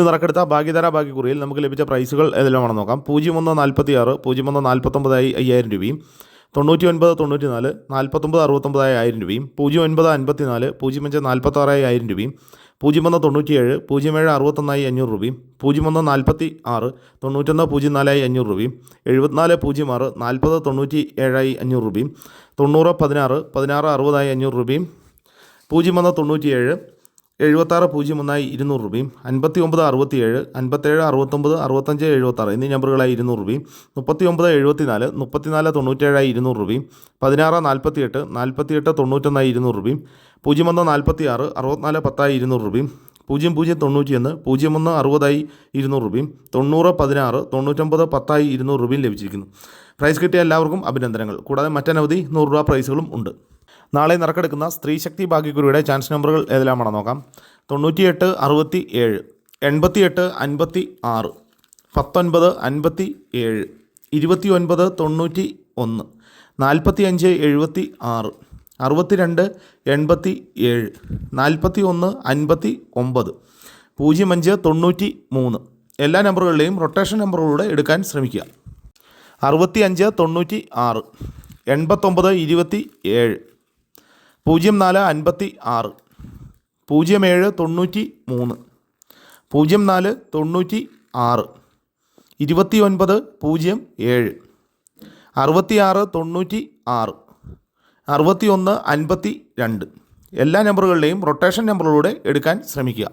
ഇന്ന് നറുക്കെടുത്ത ഭാഗ്യധാര ഭാഗ്യക്കുറിയിൽ നമുക്ക് ലഭിച്ച പ്രൈസുകൾ ഏതെല്ലാമാണെന്ന് നോക്കാം. 0146 0149 5000 രൂപയും, 99 94 49 69 1000 രൂപയും, 0954 05 46 1000 രൂപയും, 0197 07 61 500 രൂപയും, 0146 91 04 500 രൂപയും, 74 06 40 97 500 രൂപയും, 90 16 16 60 500 രൂപയും, 0197 76 01 200 രൂപയും, 59 67 57 69 65 76 എന്നീ നമ്പറുകളായി 200 രൂപയും, 39 74 34 97 200 രൂപയും, 16 48 48 91 200 രൂപയും, 01 46 64 10 200 രൂപയും, 00 91 01 60 200 രൂപയും, 90 16 99 10 200 രൂപയും ലഭിച്ചിരിക്കുന്നു. പ്രൈസ് കിട്ടിയ എല്ലാവർക്കും അഭിനന്ദനങ്ങൾ. കൂടാതെ മറ്റനവധി 100 രൂപ പ്രൈസുകളും ഉണ്ട്. നാളെ നറുക്കെടുക്കുന്ന സ്ത്രീശക്തി ഭാഗ്യക്കുറിയുടെ ചാൻസ് നമ്പറുകൾ ഏതെല്ലാമാണെന്ന് നോക്കാം. 98 67 88 56 19 57 29 91 45 76 62 87 41 59 05 93 എല്ലാ നമ്പറുകളിലെയും റൊട്ടേഷൻ നമ്പറുകളിലൂടെ എടുക്കാൻ ശ്രമിക്കുക. 65 96 89 27 04 56 07 93 04 96 29 07 66 96 61 52 എല്ലാ നമ്പറുകളിലെയും റൊട്ടേഷൻ നമ്പറുകളിലൂടെ എടുക്കാൻ ശ്രമിക്കുക.